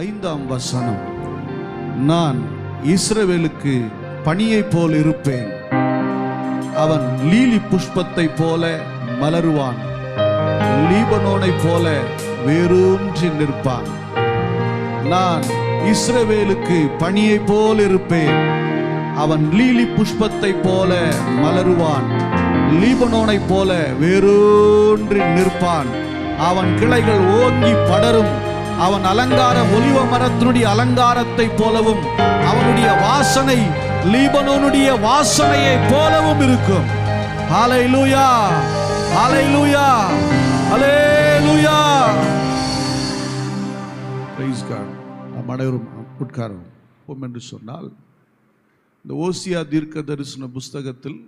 5ஆம் வசனம். நான் இஸ்ரவேலுக்கு பனியைப் போல் இருப்பேன், அவன் லீலி புஷ்பத்தை போல மலருவான், லீபனோனைப் போல வேரூன்றி நிற்பான். நான் இஸ்ரவேலுக்கு பனியைப் போல் இருப்பேன், அவன் லீலி புஷ்பத்தை போல மலருவான், லீபனோனைப் போல வேரூன்றி நிற்பான். அவன் கிளைகள் ஓங்கி படரும், அவன் அலங்காரம் ஒலிவ மரத்தினுடைய அலங்காரத்தை போலவும், அவனுடைய வாசனை லீபனோனுடைய வாசனையை போலவும் இருக்கும். Hallelujah, hallelujah, hallelujah. Praise God. நாம் அனைவரும் உட்காரும் என்று சொன்னால், இந்த ஓசியா தீர்க்க தரிசன புஸ்தகத்தில்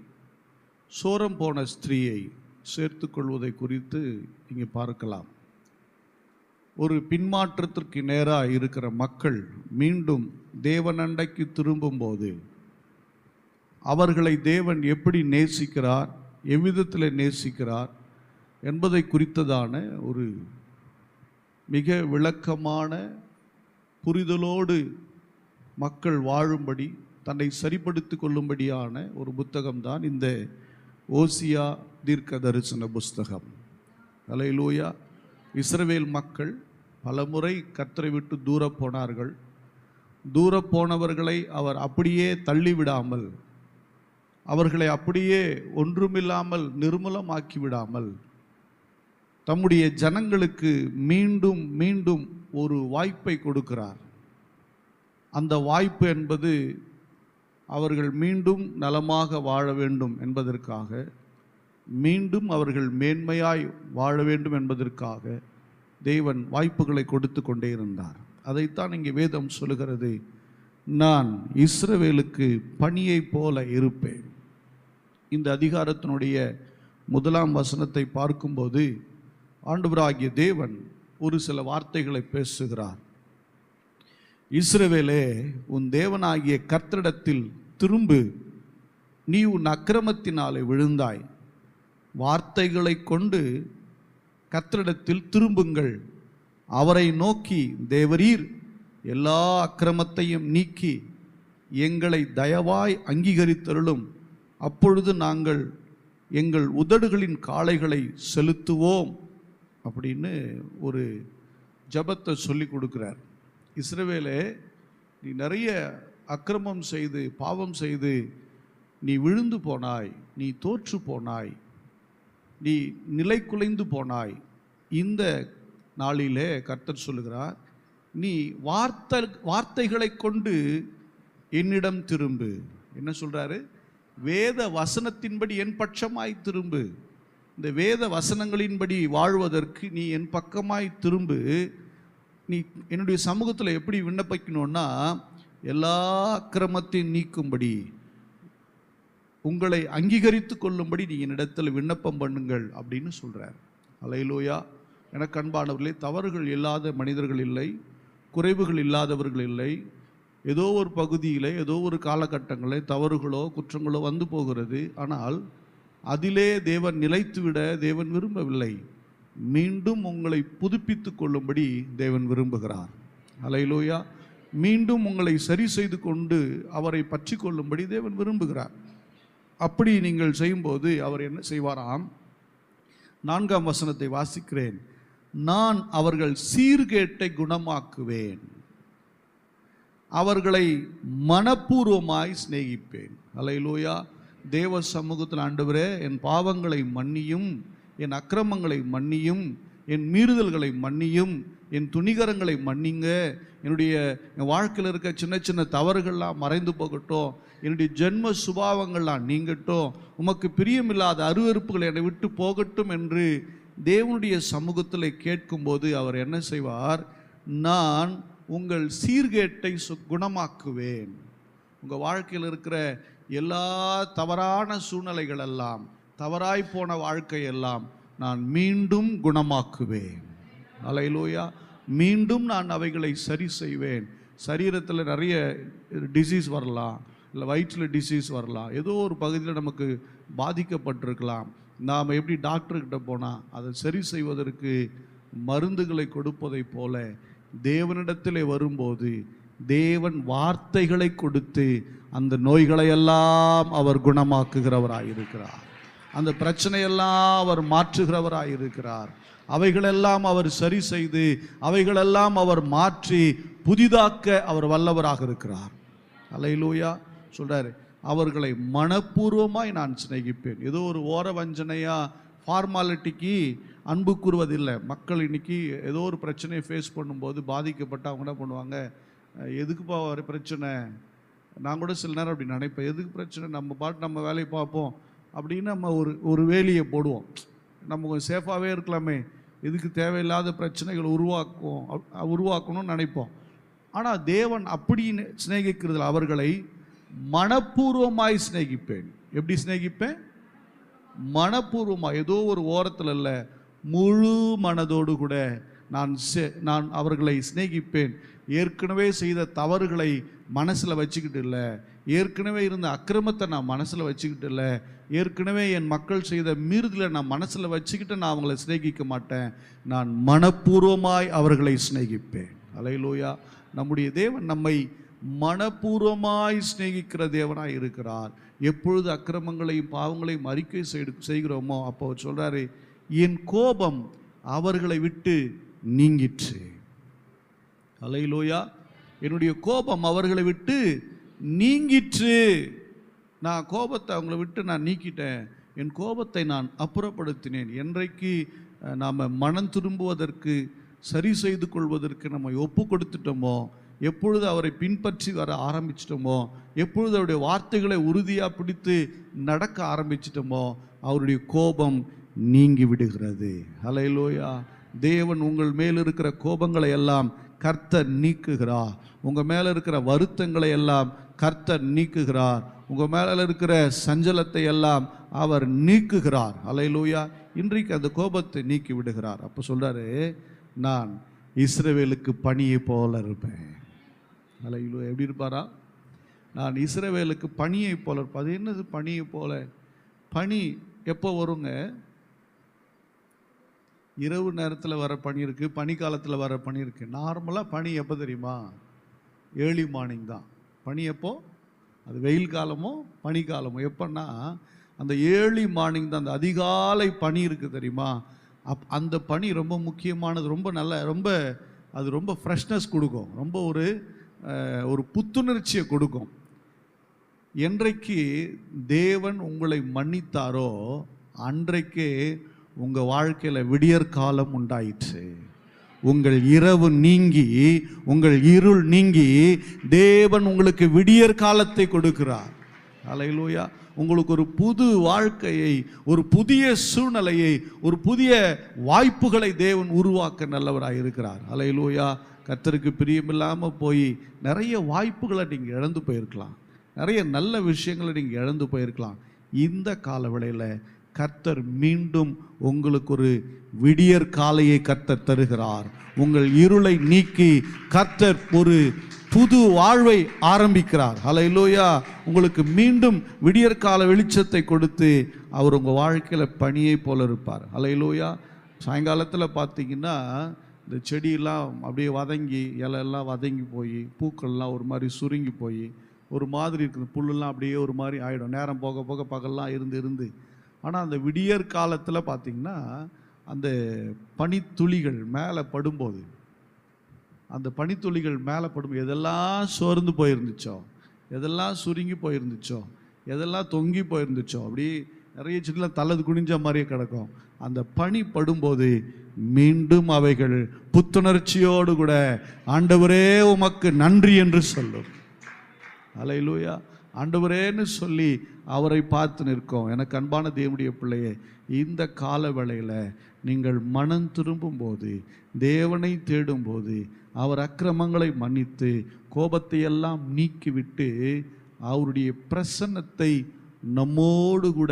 சோரம் போன ஸ்திரீயை சேர்த்து கொள்வதை குறித்து இங்கே பார்க்கலாம். ஒரு பின்மாற்றத்திற்கு நேராக இருக்கிற மக்கள் மீண்டும் தேவனண்டைக்கு திரும்பும்போது அவர்களை தேவன் எப்படி நேசிக்கிறார், எவ்விதத்தில் நேசிக்கிறார் என்பதை குறித்ததான ஒரு மிக விளக்கமான புரிதலோடு மக்கள் வாழும்படி தன்னை சரிப்படுத்திக் கொள்ளும்படியான ஒரு புத்தகம்தான் இந்த ஓசியா தீர்க்க தரிசன புஸ்தகம். ஹல்லேலூயா. இஸ்ரவேல் மக்கள் பலமுறை கர்த்தரை விட்டு தூர போனார்கள். தூர போனவர்களை அவர் அப்படியே தள்ளிவிடாமல், அவர்களை அப்படியே ஒன்றுமில்லாமல் நிர்மூலமாக்கி விடாமல், தம்முடைய ஜனங்களுக்கு மீண்டும் மீண்டும் ஒரு வாய்ப்பை கொடுக்கிறார். அந்த வாய்ப்பு என்பது அவர்கள் மீண்டும் நலமாக வாழ வேண்டும் என்பதற்காக, மீண்டும் அவர்கள் மேன்மையாய் வாழ வேண்டும் என்பதற்காக தேவன் வாய்ப்புகளை கொடுத்து கொண்டே இருந்தார். அதைத்தான் இங்கே வேதம் சொல்லுகிறது, நான் இஸ்ரவேலுக்கு பனியை போல இருப்பேன். இந்த அதிகாரத்தினுடைய 1ஆம் வசனத்தை பார்க்கும்போது ஆண்டவராகிய தேவன் ஒரு சில வார்த்தைகளை பேசுகிறார். இஸ்ரவேலே, உன் தேவனாகிய கர்த்தரிடத்தில் திரும்பு, நீ உன் அக்கிரமத்தினாலே விழுந்தாய். வார்த்தைகளை கொண்டு கர்த்தரிடத்தில் திரும்புங்கள். அவரை நோக்கி, தேவரீர் எல்லா அக்கிரமத்தையும் நீக்கி எங்களை தயவாய் அங்கீகரித்தருளும், அப்பொழுது நாங்கள் எங்கள் உதடுகளின் காளைகளை செலுத்துவோம் அப்படின்னு ஒரு ஜபத்தை சொல்லி கொடுக்கிறார். இஸ்ரவேலே, நீ நிறைய அக்கிரமம் செய்து பாவம் செய்து நீ விழுந்து போனாய், நீ தோற்று போனாய், நீ நிலை குலைந்து போனாய். இந்த நாளிலே கர்த்தர் சொல்லுகிறார், நீ வார்த்தைகளை கொண்டு என்னிடம் திரும்பு. என்ன சொல்றாரு? வேத வசனத்தின்படி என் பட்சமாய் திரும்பு. இந்த வேத வசனங்களின்படி வாழ்வதற்கு நீ என் பக்கமாய் திரும்பு. நீ என்னுடைய சமூகத்தில் எப்படி விண்ணப்பிக்கணும்னா, எல்லா அக்கிரமத்தையும் நீக்கும்படி, உங்களை அங்கீகரித்து கொள்ளும்படி நீ என்னிடத்தில் விண்ணப்பம் பண்ணுங்கள் அப்படின்னு சொல்கிறார். ஹல்லேலூயா. எனக்கு அன்பானவர்களே, தவறுகள் இல்லாத மனிதர்கள் இல்லை, குறைவுகள் இல்லாதவர்கள் இல்லை. ஏதோ ஒரு பகுதியில் ஏதோ ஒரு காலகட்டங்களில் தவறுகளோ குற்றங்களோ வந்து போகிறது. ஆனால் அதிலே தேவன் நிலைத்துவிட தேவன் விரும்பவில்லை. மீண்டும் உங்களை புதுப்பித்து கொள்ளும்படி தேவன் விரும்புகிறார். ஹல்லேலூயா. மீண்டும் உங்களை சரி செய்து கொண்டு அவரை பற்றி கொள்ளும்படி தேவன் விரும்புகிறார். அப்படி நீங்கள் செய்யும்போது அவர் என்ன செய்வாராம்? 4ஆம் வசனத்தை வாசிக்கிறேன். நான் அவர்கள் சீர்கேட்டை குணமாக்குவேன், அவர்களை மனப்பூர்வமாய் சிநேகிப்பேன். ஹல்லேலூயா. தேவ சமூகத்தில், ஆண்டவரே, என் பாவங்களை மன்னியும், என் அக்கிரமங்களை மன்னியும், என் மீறுதல்களை மன்னியும், என் துணிகரங்களை மன்னிங்க, என் வாழ்க்கையில் இருக்க சின்ன சின்ன தவறுகள்லாம் மறைந்து போகட்டும், என்னுடைய ஜென்ம சுபாவங்கள்லாம் நீங்கட்டும், உமக்கு பிரியமில்லாத அருவருப்புகள் என்னை விட்டு போகட்டும் என்று தேவனுடைய சமூகத்தில் கேட்கும்போது அவர் என்ன செய்வார்? நான் உங்கள் சீர்கேட்டை குணமாக்குவேன். உங்கள் வாழ்க்கையில் இருக்கிற எல்லா தவறான சூழ்நிலைகள் எல்லாம், தவறாய் போன வாழ்க்கையெல்லாம் நான் மீண்டும் குணமாக்குவேன். ஹல்லேலூயா. மீண்டும் நான் அவைகளை சரி செய்வேன். சரீரத்தில் நிறைய டிசீஸ் வரலாம், இல்லை வயிற்றில் டிசீஸ் வரலாம், ஏதோ ஒரு பகுதியில் நமக்கு பாதிக்கப்பட்டிருக்கலாம். நாம் எப்படி டாக்டர்கிட்ட போனால் அதை சரி செய்வதற்கு மருந்துகளை கொடுப்பதை போல தேவனிடத்திலே வரும்போது தேவன் வார்த்தைகளை கொடுத்து அந்த நோய்களையெல்லாம் அவர் குணமாக்குகிறவராயிருக்கிறார். அந்த பிரச்சனையெல்லாம் அவர் மாற்றுகிறவராயிருக்கிறார். அவைகளெல்லாம் அவர் சரி செய்து அவைகளெல்லாம் அவர் மாற்றி புதிதாக்க அவர் வல்லவராக இருக்கிறார். அல்லேலூயா. சொல்றாரு, அவர்களை மனப்பூர்வமாய் நான் சிநேகிப்பேன். ஏதோ ஒரு ஓர வஞ்சனையா ஃபார்மாலிட்டிக்கு அன்பு கூறுவதில்லை. மக்கள் இன்னைக்கு ஏதோ ஒரு பிரச்சனையை ஃபேஸ் பண்ணும்போது பாதிக்கப்பட்டு அவங்க என்ன பண்ணுவாங்க, எதுக்குப்பா ஒரு பிரச்சனை, நான் கூட சில நேரம் அப்படி நினைப்பேன், எதுக்கு பிரச்சனை, நம்ம பாட்டு நம்ம வேலையை பார்ப்போம் அப்படின்னு நம்ம ஒரு வேலையை போடுவோம். நம்ம கொஞ்சம் சேஃபாகவே இருக்கலாமே, எதுக்கு தேவையில்லாத பிரச்சனைகள் உருவாக்கணும்னு நினைப்போம். ஆனால் தேவன் அப்படி சிநேகிக்கிறதுல அவர்களை மனப்பூர்வமாய் சிநேகிப்பேன். எப்படி சிநேகிப்பேன்? மனப்பூர்வமாக, ஏதோ ஒரு ஓரத்தில் இல்லை, முழு மனதோடு கூட நான் அவர்களை சிநேகிப்பேன். ஏற்கனவே செய்த தவறுகளை மனசில் வச்சுக்கிட்டு இல்லை, ஏற்கனவே இருந்த அக்கிரமத்தை நான் மனசில் வச்சுக்கிட்டு இல்லை, ஏற்கனவே என் மக்கள் செய்த மீறுதலை நான் மனசில் வச்சுக்கிட்டு நான் அவங்களை சிநேகிக்க மாட்டேன். நான் மனப்பூர்வமாய் அவர்களை சிநேகிப்பேன். அல்லேலூயா. நம்முடைய தேவன் நம்மை மனப்பூர்வமாய் சிநேகிக்கிற தேவனாய் இருக்கிறார். எப்பொழுது அக்கிரமங்களையும் பாவங்களையும் அறிக்கை செய்கிறோமோ அப்போ அவர் சொல்றாரு, என் கோபம் அவர்களை விட்டு நீங்கிற்று. அல்லேலூயா. என்னுடைய கோபம் அவர்களை விட்டு நீங்கிற்று. நான் கோபத்தை அவங்களை விட்டு நான் நீக்கிட்டேன், என் கோபத்தை நான் அப்புறப்படுத்தினேன். என்றைக்கு நாம் மனம் திரும்புவதற்கு, சரி செய்து கொள்வதற்கு நம்ம ஒப்பு கொடுத்துட்டோமோ, எப்பொழுது அவரை பின்பற்றி வர ஆரம்பிச்சிட்டோமோ, எப்பொழுது அவருடைய வார்த்தைகளை உறுதியாக பிடித்து நடக்க ஆரம்பிச்சிட்டோமோ, அவருடைய கோபம் நீங்கி விடுகிறது. அல்லேலூயா. தேவன் உங்கள் மேல் இருக்கிற கோபங்களை எல்லாம் கர்த்தர் நீக்குகிறார். உங்கள் மேலே இருக்கிற வருத்தங்களை எல்லாம் கர்த்தர் நீக்குகிறார். உங்கள் மேலே இருக்கிற சஞ்சலத்தை எல்லாம் அவர் நீக்குகிறார். அல்லேலூயா. இன்றைக்கு அந்த கோபத்தை நீக்கி விடுகிறார். அப்போ சொல்றாரு, நான் இஸ்ரவேலுக்கு பனியை போல இருப்பேன். அல்லேலூயா. எப்படி இருப்பாரா? நான் இஸ்ரவேலுக்கு பனியை போல இருப்பேன். அது என்னது பனியை போல? பனி எப்போ வருங்க? இரவு நேரத்தில் வர பனி இருக்குது, பனிக்காலத்தில் வர பனி இருக்குது. நார்மலாக பனி எப்போ தெரியுமா? ஏர்லி மார்னிங் தான் பனி. எப்போ? அது வெயில் காலமோ பனிக்காலமோ? எப்போன்னா அந்த ஏர்லி மார்னிங் தான், அந்த அதிகாலை பனி இருக்குது தெரியுமா? அந்த பனி ரொம்ப முக்கியமானது, ரொம்ப நல்ல, அது ரொம்ப ஃப்ரெஷ்னஸ் கொடுக்கும், ரொம்ப ஒரு புத்துணர்ச்சியை கொடுக்கும். என்றைக்கு தேவன் உங்களை மன்னித்தாரோ அன்றைக்கே உங்கள் வாழ்க்கையில் விடியற்காலம் உண்டாயிற்று. உங்கள் இரவு நீங்கி, உங்கள் இருள் நீங்கி தேவன் உங்களுக்கு விடியற் காலத்தை கொடுக்கிறார். அல்லேலூயா. உங்களுக்கு ஒரு புது வாழ்க்கையை, ஒரு புதிய சூழ்நிலையை, ஒரு புதிய வாய்ப்புகளை தேவன் உருவாக்க நல்லவராக இருக்கிறார். அல்லேலூயா. கர்த்தருக்கு பிரியமில்லாமல் போய் நிறைய வாய்ப்புகளை நீங்கள் இழந்து போயிருக்கலாம், நிறைய நல்ல விஷயங்களை நீங்கள் இழந்து போயிருக்கலாம். இந்த காலவேளையில் கர்த்தர் மீண்டும் உங்களுக்கு ஒரு விடியற் காலையை கர்த்தர் தருகிறார். உங்கள் இருளை நீக்கி கர்த்தர் ஒரு புது வாழ்வை ஆரம்பிக்கிறார். அல்லேலூயா. உங்களுக்கு மீண்டும் விடியற்கால வெளிச்சத்தை கொடுத்து அவர் உங்கள் வாழ்க்கையில் பனியை போல இருப்பார். அல்லேலூயா. சாயங்காலத்தில் பார்த்தீங்கன்னா இந்த செடியெல்லாம் அப்படியே வதங்கி, இலையெல்லாம் வதங்கி போய், பூக்கள்லாம் ஒரு மாதிரி சுருங்கி போய் ஒரு மாதிரி இருக்குது, புல்லெல்லாம் அப்படியே ஒரு மாதிரி ஆகிடும் நேரம் போக போக, பகல்லாம் இருந்து. ஆனால் அந்த விடியற் காலத்தில் பார்த்திங்கன்னா அந்த பனித்துளிகள் மேலே படும்போது, அந்த பனித்துளிகள் மேலே படும்போது எதெல்லாம் சோர்ந்து போயிருந்துச்சோ, எதெல்லாம் சுருங்கி போயிருந்துச்சோ, எதெல்லாம் தொங்கி போயிருந்துச்சோ, அப்படி நிறைய செடியில் தலை குனிஞ்ச மாதிரியே கிடக்கும். அந்த பனி படும்போது மீண்டும் அவைகள் புத்துணர்ச்சியோடு கூட ஆண்டவரே உமக்கு நன்றி என்று சொல்லும். அல்லேலூயா. ஆண்டவரேன்னு சொல்லி அவரை பார்த்து நிற்கும். எனக்கு அன்பான தேவனுடைய பிள்ளையே, இந்த கால வேளையில் நீங்கள் மனம் திரும்பும்போது, தேவனை தேடும்போது, அவர் அக்கிரமங்களை மன்னித்து கோபத்தை எல்லாம் நீக்கிவிட்டு அவருடைய பிரசன்னத்தை நம்மோடு கூட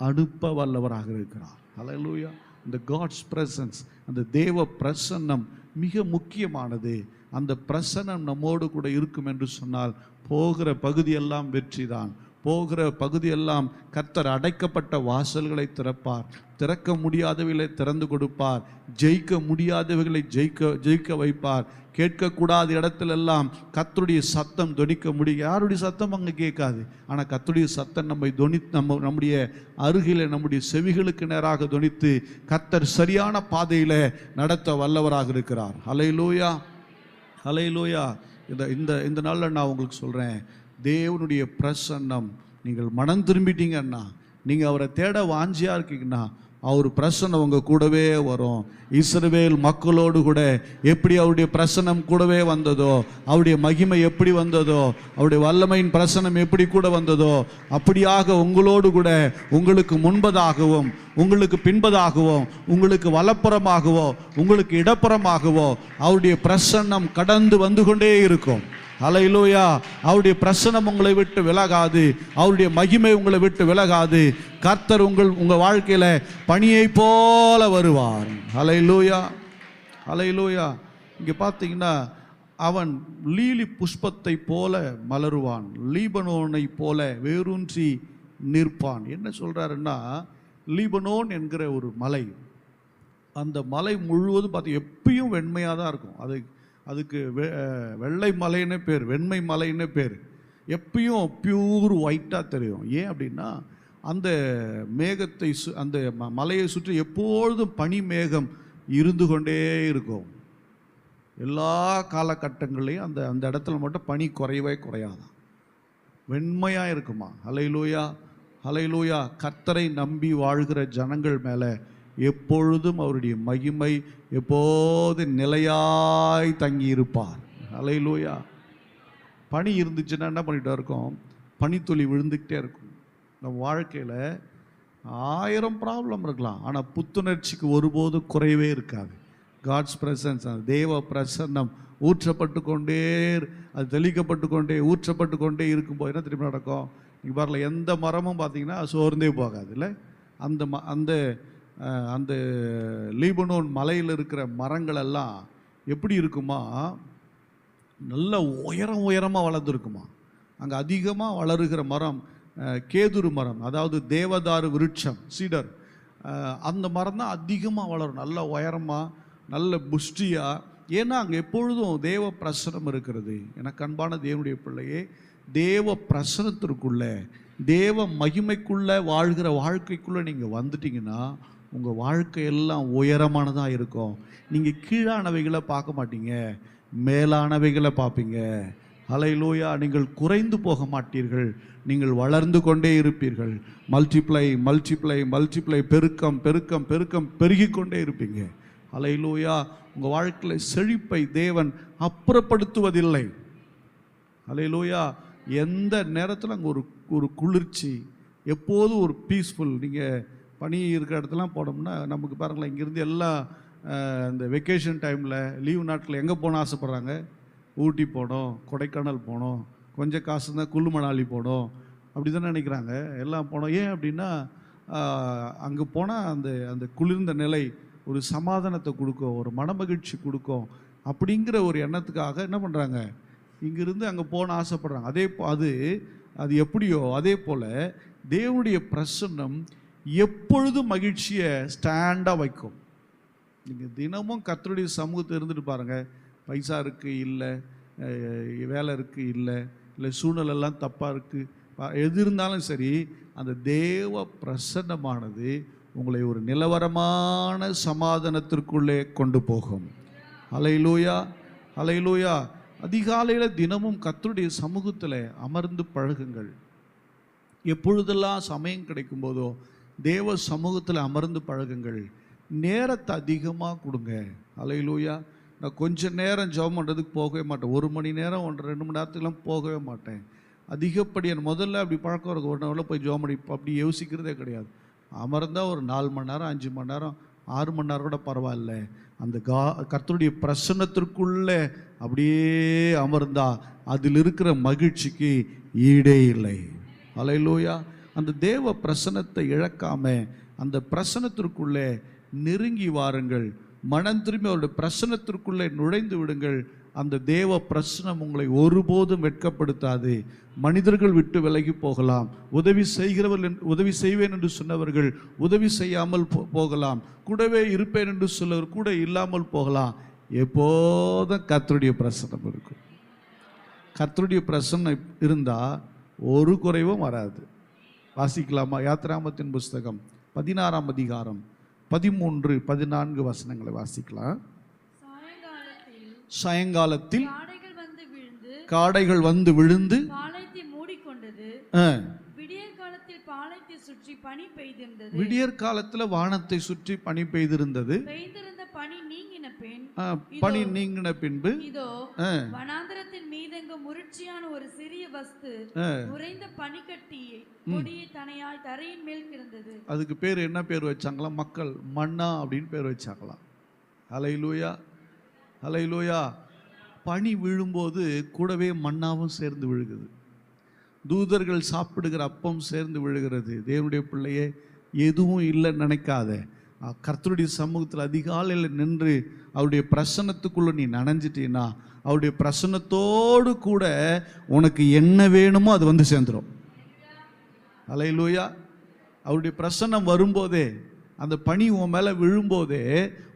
அனுப்ப வல்லவராக இருக்கிறார். அல்லேலூயா. இந்த காட்ஸ் பிரசன்ஸ், அந்த தேவ பிரசன்னம் மிக முக்கியமானது. அந்த பிரசன்னம் நம்மோடு கூட இருக்கும் என்று சொன்னால் போகிற பகுதியெல்லாம் வெற்றி தான், போகிற பகுதியெல்லாம் கர்த்தர் அடைக்கப்பட்ட வாசல்களை திறப்பார், திறக்க முடியாதவைகளை திறந்து கொடுப்பார், ஜெயிக்க முடியாதவைகளை ஜெயிக்க வைப்பார். கேட்கக்கூடாத இடத்துலெல்லாம் கர்த்தருடைய சத்தம் தொனிக்க முடியும். யாருடைய சத்தம் அங்கே கேட்காது, ஆனால் கர்த்தருடைய சத்தம் நம்முடைய அருகில் நம்முடைய செவிகளுக்கு நேராக தொனித்து கர்த்தர் சரியான பாதையில் நடத்த வல்லவராக இருக்கிறார். ஹல்லேலூயா, ஹல்லேலூயா. இந்த நாளில் நான் உங்களுக்கு சொல்கிறேன், தேவனுடைய பிரசன்னம், நீங்கள் மனம் திரும்பிட்டீங்கன்னா, நீங்கள் அவரை தேட வாஞ்சியாக இருக்கீங்கன்னா, அவர் பிரசன்னம் உங்கள் கூடவே வரும். இஸ்ரவேல் மக்களோடு கூட எப்படி அவருடைய பிரசன்னம் கூடவே வந்ததோ, அவருடைய மகிமை எப்படி வந்ததோ, அவருடைய வல்லமையின் பிரசன்னம் எப்படி கூட வந்ததோ, அப்படியாக உங்களோடு கூட உங்களுக்கு முன்பதாகவும் உங்களுக்கு பின்பதாகவும் உங்களுக்கு வலப்புறமாகவோ உங்களுக்கு இடப்புறமாகவோ அவருடைய பிரசன்னம் கடந்து வந்து கொண்டே இருக்கும். ஹல்லேலூயா. அவருடைய பிரசன்னம் உங்களை விட்டு விலகாது, அவருடைய மகிமை உங்களை விட்டு விலகாது. கர்த்தர் உங்கள் வாழ்க்கையில பனியை போல வருவார். ஹல்லேலூயா, ஹல்லேலூயா. இங்கே பார்த்தீங்கன்னா, அவன் லீலி புஷ்பத்தை போல மலருவான், லீபனோனை போல வேரூன்றி நிற்பான். என்ன சொல்றாருன்னா, லீபனோன் என்கிற ஒரு மலை, அந்த மலை முழுவதும் பார்த்து எப்பயும் வெண்மையாக தான் இருக்கும். அதுக்கு வெள்ளை மலைன்னு பேர், வெண்மை மலைன்னு பேர். எப்பயும் பியூர் ஒயிட்டாக தெரியும். ஏன் அப்படின்னா, அந்த மேகத்தை அந்த மலையை சுற்றி எப்பொழுதும் பனி மேகம் இருந்து கொண்டே இருக்கும். எல்லா காலகட்டங்களையும் அந்த இடத்துல மட்டும் பனி குறையவே குறையாதான், வெண்மையாக இருக்குமா. ஹல்லேலூயா, ஹல்லேலூயா. கர்த்தரை நம்பி வாழ்கிற ஜனங்கள் மேலே எப்பொழுதும் அவருடைய மகிமை எப்போது நிலையாய் தங்கி இருப்பார். ஹல்லேலூயா. பனி இருந்துச்சுன்னா என்ன பண்ணிகிட்டே இருக்கும், பனித்துளி விழுந்துக்கிட்டே இருக்கும். நம்ம வாழ்க்கையில் 1000 ப்ராப்ளம் இருக்கலாம், ஆனால் புத்துணர்ச்சிக்கு ஒருபோதும் குறையவே இருக்காது. காட்ஸ் பிரசன்ஸ், அந்த தேவ பிரசன்னம் ஊற்றப்பட்டு கொண்டே, அது தெளிக்கப்பட்டு கொண்டே ஊற்றப்பட்டு கொண்டே இருக்கும்போது என்ன திரும்ப நடக்கும்? நீங்கள் பாருங்க, எந்த மரமும் பார்த்தீங்கன்னா சோர்ந்தே போகாது இல்லை. அந்த லீபனோன் மலையில் இருக்கிற மரங்கள் எல்லாம் எப்படி இருக்குமா, நல்ல உயரமாக வளர்ந்துருக்குமா. அங்கே அதிகமாக வளருகிற மரம் கேதுரு மரம், அதாவது தேவதாரு விருட்சம், சீடர். அந்த மரம் தான் அதிகமாக வளரும், நல்ல உயரமாக, நல்ல புஷ்டியாக. ஏன்னா அங்கே எப்பொழுதும் தேவ பிரசனம் இருக்கிறது. எனக்கு அன்பான தேவனுடைய பிள்ளையே, தேவ பிரசனத்திற்குள்ளே, தேவ மகிமைக்குள்ளே வாழ்கிற வாழ்க்கைக்குள்ளே நீங்கள் வந்துட்டீங்கன்னா உங்கள் வாழ்க்கையெல்லாம் உயரமானதாக இருக்கும். நீங்கள் கீழானவைகளை பார்க்க மாட்டீங்க, மேலானவைகளை பார்ப்பீங்க. ஹல்லேலூயா. நீங்கள் குறைந்து போக மாட்டீர்கள், நீங்கள் வளர்ந்து கொண்டே இருப்பீர்கள். மல்டிப்ளை மல்டிப்ளை மல்டிப்ளை, பெருக்கம் பெருக்கம் பெருக்கம் பெருகி கொண்டே இருப்பீங்க. ஹல்லேலூயா. உங்கள் வாழ்க்கையில் செழிப்பை தேவன் அப்புறப்படுத்துவதில்லை. ஹல்லேலூயா. எந்த நேரத்தில் அங்கே ஒரு குளிர்ச்சி, எப்போதும் ஒரு பீஸ்ஃபுல். நீங்கள் பனி இருக்கிற இடத்துலாம் போனோம்னா நமக்கு பாருங்களேன், இங்கேருந்து எல்லாம் இந்த வெக்கேஷன் டைமில் லீவ் நாட்டில் எங்கே போகணும் ஆசைப்பட்றாங்க? ஊட்டி போனோம், கொடைக்கானல் போனோம், கொஞ்சம் காசு தான் குல்லு மணாலி போனோம், அப்படி தானே நினைக்கிறாங்க. எல்லாம் போனோம். ஏன் அப்படின்னா, அங்கே போனால் அந்த குளிர்ந்த நிலை ஒரு சமாதானத்தை கொடுக்கும், ஒரு மனமகிழ்ச்சி கொடுக்கும். அப்படிங்கிற ஒரு எண்ணத்துக்காக என்ன பண்ணுறாங்க, இங்கிருந்து அங்கே போன ஆசைப்படுறாங்க. அது எப்படியோ அதே போல் தேவனுடைய பிரசன்னம் எப்பொழுதும் மகிழ்ச்சியை ஸ்டாண்டாக வைக்கும். நீங்கள் தினமும் கர்த்தருடைய சமூகத்தை இருந்துட்டு பாருங்கள். பைசா இருக்குது இல்லை, வேலை இருக்குது இல்லை சூழ்நிலைலாம் தப்பாக இருக்குது, எது இருந்தாலும் சரி, அந்த தேவ பிரசன்னமானது உங்களை ஒரு நிலவரமான சமாதானத்திற்குள்ளே கொண்டு போகும். ஹல்லேலூயா, ஹல்லேலூயா. அதிகாலையில் தினமும் கர்த்தருடைய சமூகத்தில் அமர்ந்து பழகுங்கள். எப்பொழுதெல்லாம் சமயம் கிடைக்கும் போதோ தேவ சமூகத்தில் அமர்ந்து பழகுங்கள். நேரத்தை அதிகமாக கொடுங்க. ஹல்லேலூயா. நான் கொஞ்சம் நேரம் ஜெபம் பண்ணுறதுக்கு போகவே மாட்டேன், 1 மணி நேரம் 1-2 மணி நேரத்துக்குலாம் போகவே மாட்டேன். அதிகப்படியான முதல்ல அப்படி பழக்கம் இருக்கும், 1 ஹவரில் போய் ஜெபம் பண்ணி அப்படி யோசிக்கிறதே கிடையாது. அமர்ந்தால் ஒரு 4 மணி நேரம் 5 மணி நேரம் 6 மணி நேரம் கூட பரவாயில்ல. அந்த கர்த்தருடைய பிரசன்னத்திற்குள்ளே அப்படியே அமர்ந்தா அதில் இருக்கிற மகிழ்ச்சிக்கு ஈடே இல்லை. ஹல்லேலூயா. அந்த தேவ பிரசன்னத்தை இழக்காம அந்த பிரசன்னத்திற்குள்ளே நெருங்கி வாருங்கள். மனம் திரும்பி அவருடைய பிரசன்னத்திற்குள்ளே நுழைந்து விடுங்கள். அந்த தேவ பிரசனம் உங்களை ஒருபோதும் வெட்கப்படுத்தாது. மனிதர்கள் விட்டு விலகி போகலாம், உதவி செய்வேன் என்று சொன்னவர்கள் உதவி செய்யாமல் போகலாம், கூடவே இருப்பேன் என்று சொல்லவர் கூட இல்லாமல் போகலாம். எப்போதும் கர்த்தருடைய பிரசனம் இருக்கும். கர்த்தருடைய பிரசன்னம் இருந்தால் ஒரு குறைவும் வராது. வாசிக்கலாமா? யாத்திராமத்தின் புஸ்தகம் 16ஆம் அதிகாரம் 13, 14 வசனங்களை வாசிக்கலாம். சாயங்காலத்தில் காடைகள் வந்து விழுந்து மூடிக்கொண்டது. விடியற் காலத்தில் வானத்தை சுற்றி பனி பெய்திருந்தது. பனி நீங்கின பின்பு இதோ வனாந்தரத்தின் மீதெங்கும் முருட்சியான ஒரு சிறிய வஸ்து உறைந்த பனிக்கட்டியை கொடியை தனையாய் தரையின் மேல் கிடந்தது. அதுக்கு பேர் என்ன பேர் வச்சாங்களா? மக்கள் மன்னா அப்படின்னு பேர் வச்சாங்களாம். ஹல்லேலூயா, ஹல்லேலூயா. பனி விழும்போது கூடவே மன்னாவும் சேர்ந்து விழுகுது. தூதர்கள் சாப்பிடுகிற அப்பம் சேர்ந்து விழுகிறது. தேவனுடைய பிள்ளையே, எதுவும் இல்லைன்னு நினைக்காத. கர்த்தருடைய சமூகத்தில் அதிகாலையில் நின்று அவருடைய பிரசன்னத்துக்குள்ள நீ நனைஞ்சிட்டீன்னா, அவருடைய பிரசன்னத்தோடு கூட உனக்கு என்ன வேணுமோ அது வந்து சேர்ந்துடும். ஹல்லேலூயா. அவருடைய பிரசன்னம் வரும்போதே, அந்த பனி உன் மேலே விழும்போதே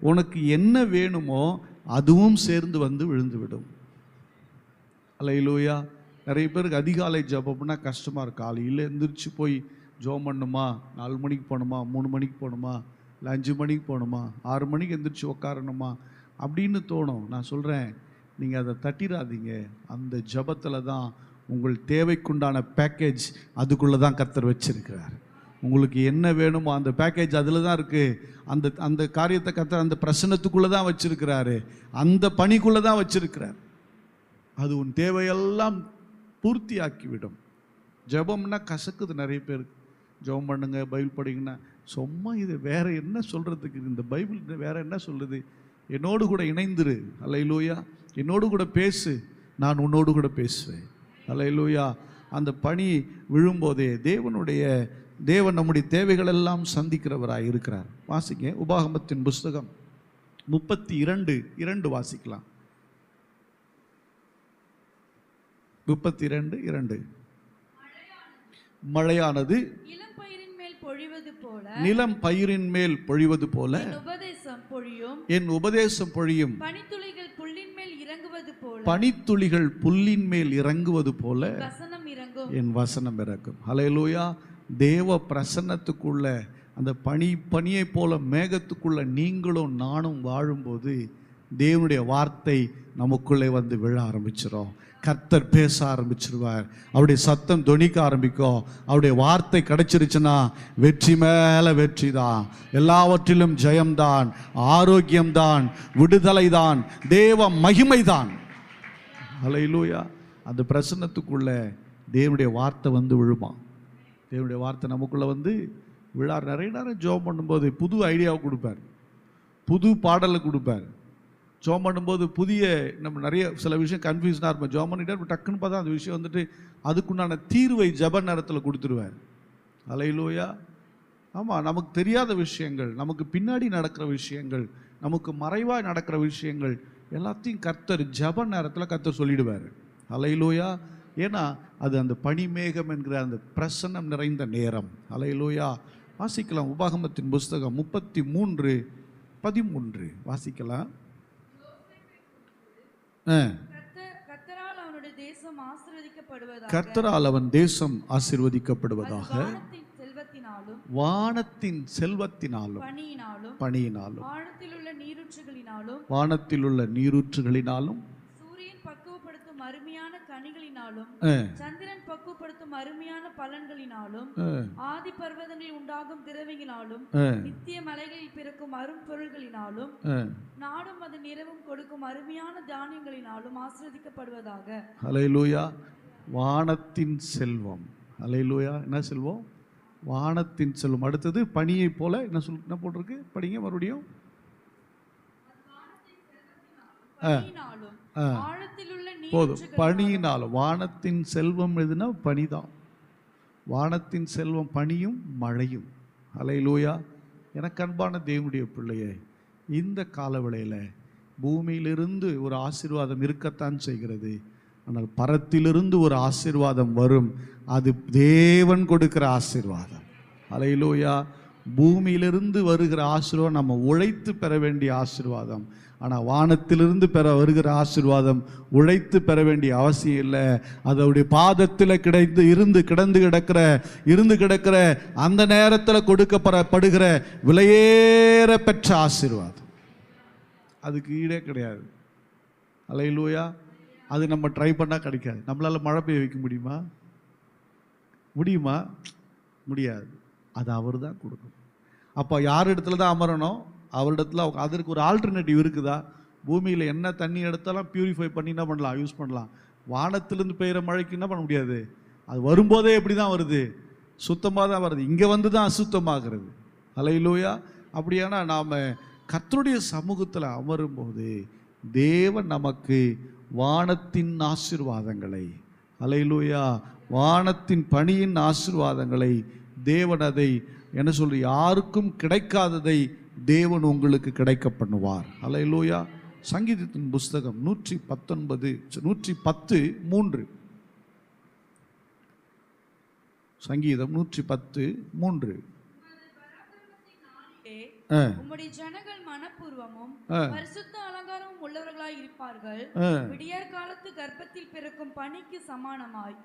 உனக்கு என்ன வேணுமோ அதுவும் சேர்ந்து வந்து விழுந்து விடும். ஹல்லேலூயா. நிறைய பேருக்கு அதிகாலை ஜெபம்னா கஷ்டமாக இருக்கு. காலையில் எந்திரிச்சு போய் ஜெபம் பண்ணணுமா, 4 மணிக்கு போகணுமா, 3 மணிக்கு போகணுமா, இல்லை 5 மணிக்கு போகணுமா, 6 மணிக்கு எந்திரிச்சு உட்காரணுமா அப்படின்னு தோணும். நான் சொல்கிறேன், நீங்கள் அதை தட்டிடாதீங்க. அந்த ஜெபத்தில் தான் உங்கள் தேவைக்குண்டான பேக்கேஜ் அதுக்குள்ளே தான் கர்த்தர் வச்சிருக்கிறார். உங்களுக்கு என்ன வேணுமோ அந்த பேக்கேஜ் அதில் தான் இருக்குது. அந்த காரியத்தை கர்த்தர் அந்த பிரசன்னத்துக்குள்ளே தான் வச்சிருக்கிறாரு, அந்த பணிக்குள்ளே தான் வச்சிருக்கிறார். அது உன் தேவையெல்லாம் பூர்த்தி ஆக்கிவிடும். ஜெபம்னா கசக்குது நிறைய பேருக்கு. ஜெபம் பண்ணுங்க, பைபிள் படிங்கன்னா சும்மா இது வேற என்ன சொல்கிறதுக்கு, இந்த பைபிள் வேற என்ன சொல்லுது? என்னோடு கூட இணைந்துரு. ஹல்லேலூயா. என்னோடு கூட பேசு, நான் உன்னோடு கூட பேசுவேன். ஹல்லேலூயா. அந்த பனி விழும்போதே தேவன் நம்முடைய தேவைகளெல்லாம் சந்திக்கிறவராய் இருக்கிறார். வாசிங்க, உபாகமத்தின் புஸ்தகம் 32:2 வாசிக்கலாம். 32:2. மழையானது நிலம் பயிரின் மேல் பொழிவது போல என் உபதேசம் பொழியும். பனித்துளிகள் புல்லின் மேல் இறங்குவது போல என் வசனம் இறங்கும். ஹல்லேலூயா. தேவ பிரசன்னத்துக்குள்ள, அந்த பனியை போல மேகத்துக்குள்ள நீங்களும் நானும் வாழும்போது தேவனுடைய வார்த்தை நமக்குள்ளே வந்து விழ ஆரம்பிச்சிடும். கர்த்தர் பேச ஆரம்பிச்சிருவார். அவருடைய சத்தம் தொனிக்க ஆரம்பிக்கும். அவருடைய வார்த்தை கிடைச்சிருச்சுன்னா வெற்றி மேல வெற்றி தான், எல்லாவற்றிலும் ஜெயம்தான், ஆரோக்கியம்தான், விடுதலை தான், தேவ மகிமை தான். ஹல்லேலூயா. அந்த பிரசன்னத்துக்குள்ள தேவனுடைய வார்த்தை வந்து விழுமா. தேவனுடைய வார்த்தை நமக்குள்ள வந்து விழார். நிறைய நேரம் ஜெபம் பண்ணும்போது புது ஐடியாவை கொடுப்பார், புது பாடலை கொடுப்பார். ஜெபம் பண்ணும்போது நம்ம நிறைய சில விஷயம் கன்ஃபியூஷனாக இருப்போம். ஜெபம் பண்ணிட்டு டக்குன்னு பார்த்தா அந்த விஷயம் வந்துட்டு அதுக்குண்டான தீர்வை ஜெப நேரத்தில் கொடுத்துருவார். ஹல்லேலூயா. ஆமாம், நமக்கு தெரியாத விஷயங்கள், நமக்கு பின்னாடி நடக்கிற விஷயங்கள், நமக்கு மறைவாக நடக்கிற விஷயங்கள் எல்லாத்தையும் கர்த்தர் ஜெப நேரத்தில் கர்த்தர் சொல்லிடுவார். ஹல்லேலூயா. ஏன்னா அது அந்த பனிமேகம் என்கிற அந்த பிரசன்னம் நிறைந்த நேரம். ஹல்லேலூயா. வாசிக்கலாம், உபாகமத்தின் புஸ்தகம் 33:13 வாசிக்கலாம். கர்த்தரால் அவன் தேசம் ஆசீர்வதிக்கப்படுவதாக, வானத்தின் செல்வத்தினாலும் பனியினாலும் வானத்திலுள்ள நீரூற்றுகளினாலும் அருமையான கனிகளினாலும் சந்திரன் பக்குவப்படுத்தும் அருமையான பலன்களினாலும் ஆதி பர்வதங்களில் உண்டாகும் திரவியங்களினாலும் நித்திய மலைகளில் பிறக்கும் அரும்பொருள்களினாலும் நாடும் அது நிறவும் கொடுக்கும் அருமையான தானியங்களினாலும் ஆசீர்வதிக்கப்படுவதாக. ஹல்லேலூயா. வானத்தின் செல்வம். ஹல்லேலூயா. என்ன செல்வம்? வானத்தின் செல்வம். அடுத்தது பனியை போல என்ன போட்டிருக்கு? படிங்க மறுபடியும். போதும். பனியினாலும். வானத்தின் செல்வம் எதுனா பனிதான். வானத்தின் செல்வம் பனியும் மழையும். ஹல்லேலூயா. எனக்கு அன்பான தேவனுடைய பிள்ளையே, இந்த காலவேளையில் பூமியிலிருந்து ஒரு ஆசீர்வாதம் இருக்கத்தான் செய்கிறது, ஆனால் பரத்திலிருந்து ஒரு ஆசீர்வாதம் வரும். அது தேவன் கொடுக்கிற ஆசீர்வாதம். அல்லேலூயா. பூமியிலிருந்து வருகிற ஆசீர்வாதம் நம்ம உழைத்து பெற வேண்டிய ஆசீர்வாதம். ஆனால் வானத்திலிருந்து வருகிற ஆசீர்வாதம் உழைத்து பெற வேண்டிய அவசியம் இல்லை. அதோடைய பாதத்தில் இருந்து கிடக்கிற அந்த நேரத்தில் கொடுக்கப்படுகிற விலையேற பெற்ற ஆசீர்வாதம். அதுக்கு ஈடே கிடையாது. அல்லேலூயா. அது நம்ம ட்ரை பண்ணால் கிடைக்காது. நம்மளால் மழை பெய்ய வைக்க முடியுமா? முடியாது. அது அவர் தான் கொடுக்கணும். அப்போ யார் இடத்துல தான் அமரணும்? அவரிடத்துல. அதற்கு ஒரு ஆல்டர்னேட்டிவ் இருக்குதா? பூமியில் என்ன தண்ணி எடுத்தாலும் பியூரிஃபை பண்ணி என்ன பண்ணலாம்? யூஸ் பண்ணலாம். வானத்திலிருந்து பெய்கிற மழைக்கு என்ன பண்ண முடியாது. அது வரும்போதே எப்படி தான் வருது? சுத்தமாக தான் வருது. இங்கே வந்து தான் அசுத்தமாகிறது. அல்லேலூயா. அப்படியானா நாம் கர்த்தருடைய சமூகத்தில் அமரும்போது தேவன் நமக்கு வானத்தின் ஆசீர்வாதங்களை, அல்லேலூயா, வானத்தின் பணியின் ஆசீர்வாதங்களை தேவன் அதை என்ன சொல்லி யாருக்கும் கிடைக்காததை தேவன் உங்களுக்கு கிடைக்க பண்ணுவார். அல்லேலூயா. சங்கீதத்தின் புஸ்தகம் 110:3. சங்கீதம் 110:3. உம்முடைய ஜனங்கள் மனப்பூர்வமும் பரிசுத்த அலங்காரமும் உள்ளவர்களாய் இருப்பார்கள். விடியற் காலத்து கர்ப்பத்தில் பிறக்கும் பனிக்கு சமானமாய்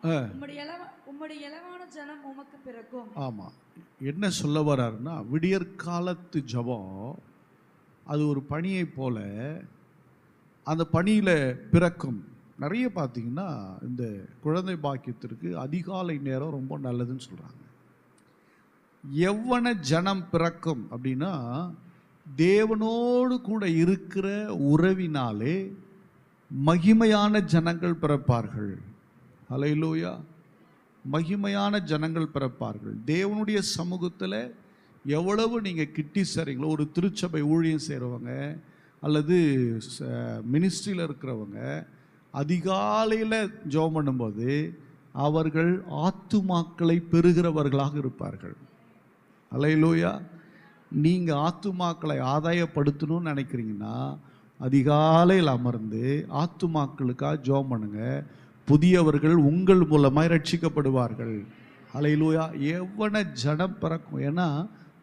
உம்முடைய இளவான ஜனம் உமக்கு பிறக்கும். ஆமா, என்ன சொல்ல வர்றாருன்னா, விடியற் காலத்து ஜபம் அது ஒரு பனியை போல அந்த பனியில பிறக்கும். நிறைய பார்த்தீங்கன்னா இந்த குழந்தை பாக்கியத்திற்கு அதிகாலை நேரம் ரொம்ப நல்லதுன்னு சொல்றாங்க. எவ்வன ஜனம் பிறக்கும் அப்படின்னா, தேவனோடு கூட இருக்கிற உறவினாலே மகிமையான ஜனங்கள் பிறப்பார்கள். அல்லேலூயா. மகிமையான ஜனங்கள் பிறப்பார்கள். தேவனுடைய சமூகத்தில் எவ்வளவு நீங்கள் கிட்டி சரிங்களோ, ஒரு திருச்சபை ஊழியம் செய்கிறவங்க அல்லது மினிஸ்ட்ரியில் இருக்கிறவங்க அதிகாலையில் ஜெபம் பண்ணும்போது அவர்கள் ஆத்துமாக்களை பெறுகிறவர்களாக இருப்பார்கள். அல்லேலூயா. நீங்கள் ஆத்துமாக்களை ஆதாயப்படுத்தணும்னு நினைக்கிறீங்கன்னா அதிகாலையில் அமர்ந்து ஆத்துமாக்களுக்காக ஜெபம் பண்ணுங்க. புதியவர்கள் உங்கள் மூலமாய் ரட்சிக்கப்படுவார்கள். அல்லேலூயா. எவ்வன ஜனம் பிறக்கும். ஏன்னா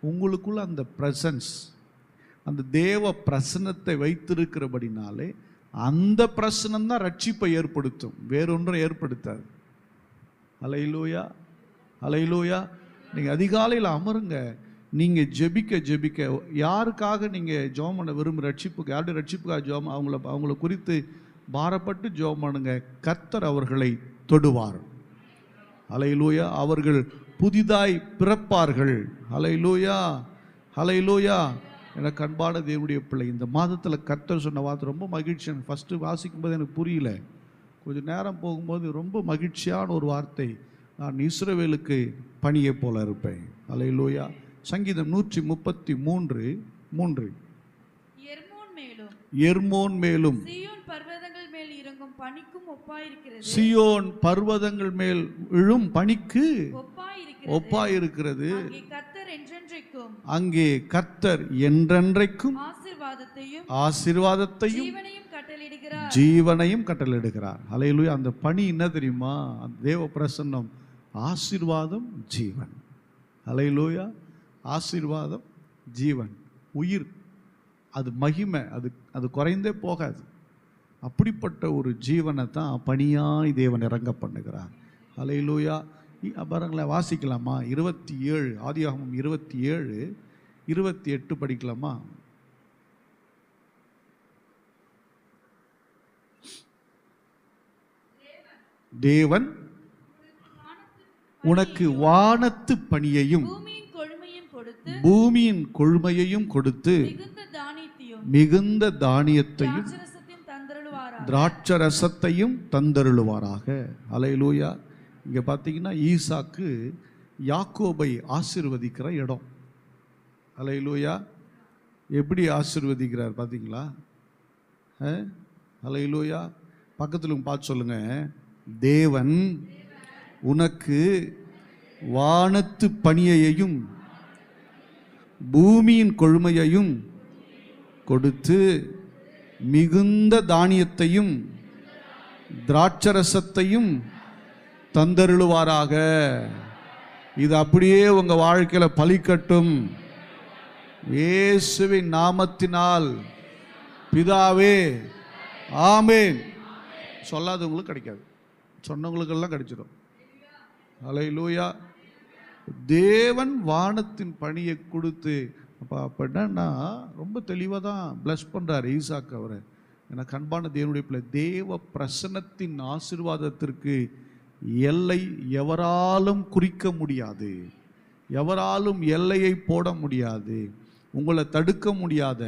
உங்களுக்குள்ள அந்த பிரசன்ஸ், அந்த தேவ பிரசன்னத்தை வைத்திருக்கிறபடினாலே அந்த பிரசனம் தான் ரட்சிப்பை ஏற்படுத்தும், வேறொன்றும் ஏற்படுத்தாது. அல்லேலூயா. அல்லேலூயா. நீங்கள் அதிகாலையில் அமருங்க. நீங்கள் ஜெபிக்க யாருக்காக நீங்கள் ஜெபம் பண்ண விரும்புகிற ரட்சிப்புக்கு, யாருடைய ரட்சிப்புக்காக ஜெபம், அவங்கள குறித்து பாரப்பட்டு ஜெபம் பண்ணுங்க. கர்த்தர் அவர்களை தொடுவார். அல்லேலூயா. அவர்கள் புதிதாய் பிறப்பார்கள். அல்லேலூயா. அல்லேலூயா. எனக்கு அன்பான தேவனுடைய பிள்ளை, இந்த மாதத்தில் கர்த்தர் சொன்ன வார்த்தை ரொம்ப மகிழ்ச்சி. ஃபஸ்ட்டு வாசிக்கும்போது எனக்கு புரியல, கொஞ்சம் நேரம் போகும்போது ரொம்ப மகிழ்ச்சியான ஒரு வார்த்தை. நான் இஸ்ரவேலுக்கு பணியை போல இருப்பேன். அல்லேலூயா. சங்கீதம் 133:3. எர்மோன் மேலும் சீயோன் பர்வதங்கள் மேல் இறங்கும் பனிக்கும் ஒப்பாயிருக்கிறது. சீயோன் பர்வதங்கள் மேல் விழும் பனிக்கு ஒப்பாயிருக்கிறது. அங்கே கர்த்தர் என்றென்றைக்கும் ஆசீர்வாதத்தையும் ஜீவனையும் கட்டளையிடுகிறார். அல்லேலூயா. அந்த பனி என்ன தெரியுமா? தேவ பிரசன்னம், ஆசீர்வாதம், ஜீவன். அல்லேலூயா. ஆசீர்வாதம், ஜீவன், உயிர், அது மகிமை, அது குறைந்தே போகாது. அப்படிப்பட்ட ஒரு ஜீவனை தான் பனியாய் தேவன் இறங்க பண்ணுகிறார். அல்லேலூயா. பாருங்களேன், வாசிக்கலாமா? 27, ஆதியாகமம் 27:28 படிக்கலாமா? தேவன் உனக்கு வானத்து பனியையும் பூமியின் கொழுமையையும் கொடுத்து மிகுந்த தானியத்தையும் திராட்சரசத்தையும் தந்தருளுவாராக. அல்லேலூயா. இங்கே பார்த்தீங்கன்னா ஈசாக்கு யாக்கோபை ஆசீர்வதிக்கிற இடம். அல்லேலூயா. எப்படி ஆசீர்வதிக்கிறார் பார்த்தீங்களா? அல்லேலூயா. பக்கத்தில் பார்த்து சொல்லுங்க, தேவன் உனக்கு வானத்து பனியையும் பூமியின் கொழுமையையும் கொடுத்து மிகுந்த தானியத்தையும் திராட்சரசத்தையும் தந்தருளுவாராக. இது அப்படியே உங்க வாழ்க்கையில பலிக்கட்டும். இயேசுவின் நாமத்தினால் பிதாவே, ஆமென். சொல்லாதவங்களுக்கு கிடைக்காது, சொன்னவங்களுக்கெல்லாம் கிடைச்சிடும். அல்லேலூயா. தேவன் வானத்தின் பணியை கொடுத்து அப்போ என்னன்னா ரொம்ப தெளிவாக தான் பிளஸ் பண்ணுறார் ஈசாக்கு அவரை. எனக்கு அன்பான தேவனுடைய பிள்ளை, தேவ பிரசன்னத்தின் ஆசீர்வாதத்திற்கு எல்லை எவராலும் குறிக்க முடியாது, எவராலும் எல்லையை போட முடியாது. உங்களை தடுக்க முடியாத,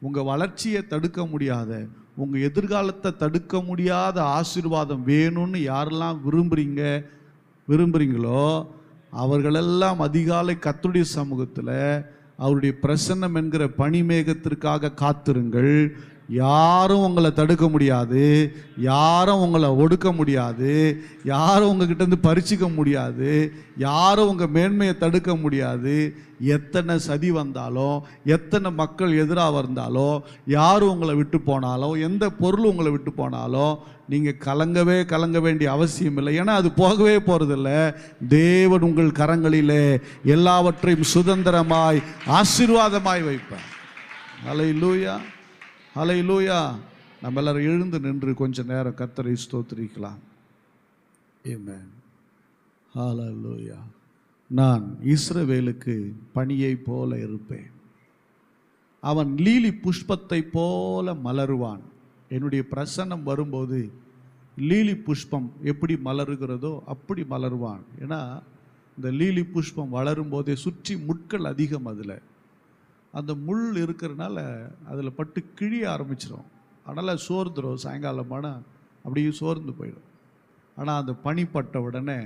உங்கள் வளர்ச்சியை தடுக்க முடியாத, உங்கள் எதிர்காலத்தை தடுக்க முடியாத ஆசீர்வாதம் வேணும்னு யாரெல்லாம் விரும்புகிறீங்களோ அவர்களெல்லாம் அதிகாலை கர்த்தருடைய சமூகத்தில் அவருடைய பிரசன்னம் என்கிற பனிமேகத்திற்காக காத்திருங்கள். யாரும் உங்களை தடுக்க முடியாது, யாரும் உங்களை ஒடுக்க முடியாது, யாரும் உங்ககிட்ட இருந்து பறிச்சிக்க முடியாது, யாரும் உங்கள் மேன்மையை தடுக்க முடியாது. எத்தனை சதி வந்தாலும், எத்தனை மக்கள் எதிராக வந்தாலும், யாரும் உங்களை விட்டு போனாலும், எந்த பொருள் உங்களை விட்டு போனாலும் நீங்கள் கலங்க வேண்டிய அவசியம் இல்லை. ஏன்னா அது போகவே போகிறதில்ல. தேவன் உங்கள் கரங்களிலே எல்லாவற்றையும் சுதந்திரமாய் ஆசீர்வாதமாய் வைப்பார். அல்லேலூயா, அல்லேலூயா. நம்ம எல்லாரும் எழுந்து நின்று கொஞ்ச நேரம் கர்த்தரை ஸ்தோத்திரிக்கலாம். ஆமென். அல்லேலூயா. நான் இஸ்ரவேலுக்கு பனியை போல இருப்பேன், அவன் லீலி புஷ்பத்தை போல மலருவான். என்னுடைய பிரசன்னம் வரும்போது லீலி புஷ்பம் எப்படி மலருகிறதோ அப்படி மலருவான். ஏன்னா இந்த லீலி புஷ்பம் வளரும் போதே சுற்றி முட்கள் அதிகம், அதில் அந்த முள் இருக்கிறதுனால அதில் பட்டு கிழிய ஆரம்பிச்சிடும். அதனால் சோர்ந்துடும், சாயங்காலமான அப்படியே சோர்ந்து போயிடும். ஆனால் அந்த பனி பட்ட உடனே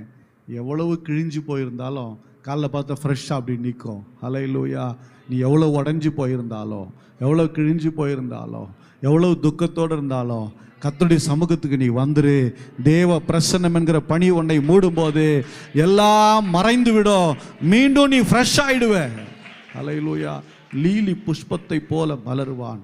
எவ்வளவு கிழிஞ்சு போயிருந்தாலும் காலைல பார்த்தா ஃப்ரெஷ்ஷாக அப்படி நிற்கும். அல்லேலூயா. நீ எவ்வளோ உடஞ்சி போயிருந்தாலும், எவ்வளோ கிழிஞ்சு போயிருந்தாலும், எவ்வளவு துக்கத்தோடு இருந்தாலும் கர்த்தருடைய சமூகத்துக்கு நீ வந்துரு. தேவ பிரசன்னம் என்கிற பனி உன்னை மூடும்போது எல்லாம் மறைந்து விடும், மீண்டும் நீ ஃப்ரெஷ் ஆயிடுவ. அல்லேலூயா. லீலி புஷ்பத்தை போல மலருவான்,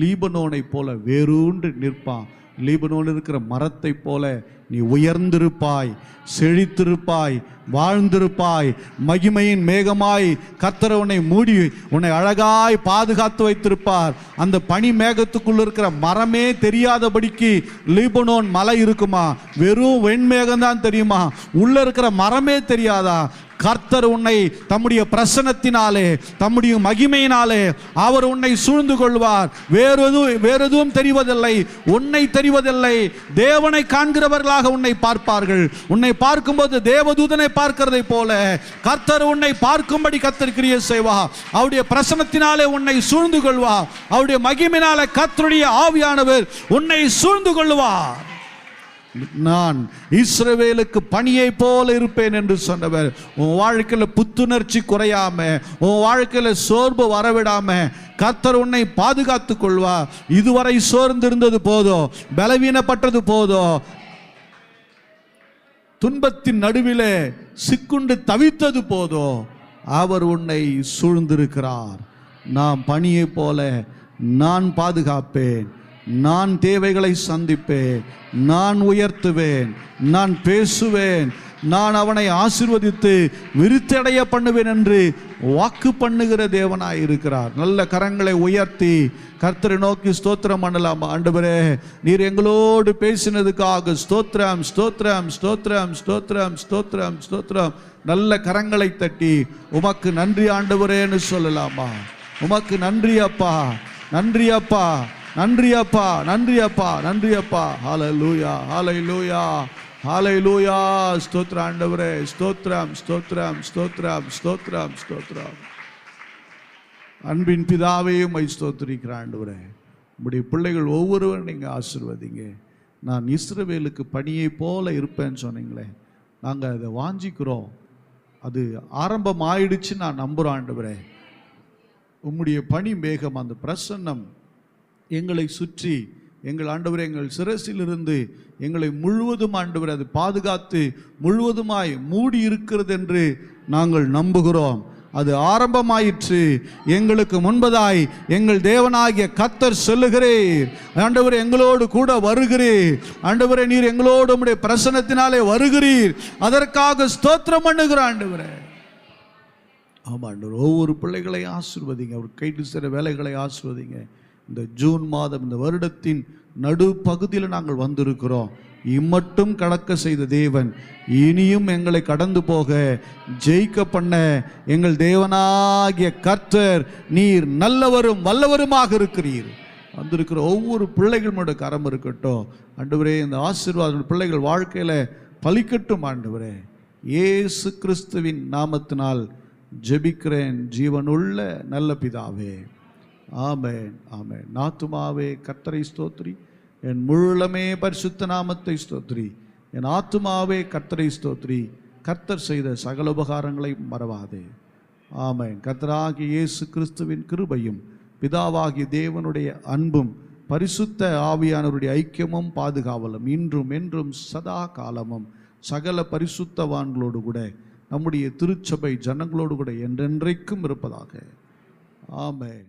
லீபனோனை போல வேரூன்று நிற்பான். லீபனோன் இருக்கிற மரத்தை போல நீ உயர்ந்திருப்பாய், செழித்திருப்பாய், வாழ்ந்திருப்பாய். மகிமையின் மேகமாய் கர்த்தர் உன்னை மூடி உன்னை அழகாய் பாதுகாத்து வைத்திருப்பார். அந்த பனி மேகத்துக்குள்ள இருக்கிற மரமே தெரியாதபடிக்கு லீபனோன் மலை இருக்குமா? வெறும் வெண்மேகம்தான் தெரியுமா? உள்ள இருக்கிற மரமே தெரியாதா? கர்த்தர் உன்னை தம்முடைய பிரசன்னத்தினாலே, தம்முடைய மகிமையினாலே அவர் உன்னை சூழ்ந்து கொள்வார். வேறெதுவும் தெரிவதில்லை, உன்னை தெரிவதில்லை. தேவனை காண்கிறவர்களாக உன்னை பார்ப்பார்கள். உன்னை பார்க்கும்போது தேவதூதனை பார்க்கிறதை போல கர்த்தர் உன்னை பார்க்கும்படி கர்த்தர் கிரியை செய்வார். அவருடைய பிரசன்னத்தினாலே உன்னை சூழ்ந்து கொள்வார். அவருடைய மகிமையினாலே கர்த்தருடைய ஆவியானவர் உன்னை சூழ்ந்து கொள்வார். நான் இஸ்ரவேலுக்கு பனியை போல இருப்பேன் என்று சொன்னவர் உன் வாழ்க்கையில் புத்துணர்ச்சி குறையாம, உன் வாழ்க்கையில் சோர்வு வரவிடாம கர்த்தர் உன்னை பாதுகாத்து கொள்வார். இதுவரை சோர்ந்திருந்தது போதும், பலவீனப்பட்டது போதும், துன்பத்தின் நடுவிலே சிக்குண்டு தவித்தது போதும், அவர் உன்னை சூழ்ந்திருக்கிறார். நான் பனியை போல நான் பாதுகாப்பேன், நான் தேவைகளை சந்திப்பேன், நான் உயர்த்துவேன், நான் பேசுவேன், நான் அவனை ஆசீர்வதித்து விருத்தடைய பண்ணுவேன் என்று வாக்கு பண்ணுகிற தேவனாய் இருக்கிறார். நல்ல கரங்களை உயர்த்தி கர்த்தரை நோக்கி ஸ்தோத்திரம் பண்ணலாம். ஆண்டவரே, நீர் எங்களோடு பேசினதுக்காக ஸ்தோத்திரம், ஸ்தோத்திரம், ஸ்தோத்திரம், ஸ்தோத்திரம், ஸ்தோத்திரம், ஸ்தோத்திரம். நல்ல கரங்களை தட்டி உமக்கு நன்றி ஆண்டவரேன்னு சொல்லலாமா? உமக்கு நன்றி அப்பா, நன்றி அப்பா, நன்றி அப்பா, நன்றி அப்பா, நன்றி அப்பா. ஹல்லேலூயா, ஹல்லேலூயா, ஹல்லேலூயா. ஸ்தோத்திரம் ஆண்டவரே, ஸ்தோத்திரம், ஸ்தோத்திரம், ஸ்தோத்திரம், ஸ்தோத்திரம், ஸ்தோத்திரம். அன்பின் பிதாவையும் உம்மை ஸ்தோத்திரிக்கிறேன் ஆண்டவரே. உம்முடைய பிள்ளைகள் ஒவ்வொருவரும் நீங்கள் ஆசீர்வதிங்க. நான் இஸ்ரவேலுக்கு பனியை போல இருப்பேன்னு சொன்னீங்களே, நாங்கள் அதை வாஞ்சிக்கிறோம். அது ஆரம்பம் ஆயிடுச்சு நான் நம்புகிறோம் ஆண்டவரே. உம்முடைய பனி மேகம், அந்த பிரசன்னம் எங்களை சுற்றி, எங்கள் ஆண்டவரே எங்கள் சிரசிலிருந்து எங்களை முழுவதும் ஆண்டவரே அது பாதுகாத்து முழுவதுமாய் மூடி இருக்கிறது என்று நாங்கள் நம்புகிறோம். அது ஆரம்பமாயிற்று. எங்களுக்கு முன்பதாய் எங்கள் தேவனாகிய கர்த்தர் சொல்லுகிறீர், ஆண்டவரே எங்களோடு கூட வருகிறீர், ஆண்டவரே நீர் எங்களோடு உம்முடைய பிரசன்னத்தினாலே வருகிறீர், அதற்காக ஸ்தோத்திரம் பண்ணுகிற ஆண்டவரே. ஆமாம் ஆண்டவர், ஒவ்வொரு பிள்ளைகளை ஆசீர்வதிங்க, அவர் கைட்டு செய்கிற வேலைகளை ஆசீர்வதிங்க. இந்த ஜூன் மாதம், இந்த வருடத்தின் நடுப்பகுதியில் நாங்கள் வந்திருக்கிறோம். இம்மட்டும் கடக்க செய்த தேவன் இனியும் எங்களை கடந்து போக ஜெயிக்க பண்ண எங்கள் தேவனாகிய கர்த்தர் நீர் நல்லவரும் வல்லவருமாக இருக்கிறீர். வந்திருக்கிற ஒவ்வொரு பிள்ளைகளோட கரம் இருக்கட்டும் ஆண்டவரே. இந்த ஆசீர்வாதம் பிள்ளைகள் வாழ்க்கையில் பலிக்கட்டும் ஆண்டவரே. இயேசு கிறிஸ்துவின் நாமத்தினால் ஜெபிக்கிறேன் ஜீவனுள்ள நல்ல பிதாவே, ஆமென் ஆமென். ஆத்துமாவே கர்த்தரை ஸ்தோத்திரி, என் முழுமே பரிசுத்த நாமத்தை ஸ்தோத்திரி. என் ஆத்துமாவே கர்த்தரை ஸ்தோத்திரி, கர்த்தர் செய்த சகல உபகாரங்களை மறவாதே. ஆமென். கர்த்தராகிய இயேசு கிறிஸ்துவின் கிருபையும் பிதாவாகிய தேவனுடைய அன்பும் பரிசுத்த ஆவியானவருடைய ஐக்கியமும் பாதுகாவலும் இன்றும் என்றும் சதா காலமும் சகல பரிசுத்தவான்களோடு கூட நம்முடைய திருச்சபை ஜனங்களோடு கூட என்றென்றைக்கும் இருப்பதாக. ஆமென்.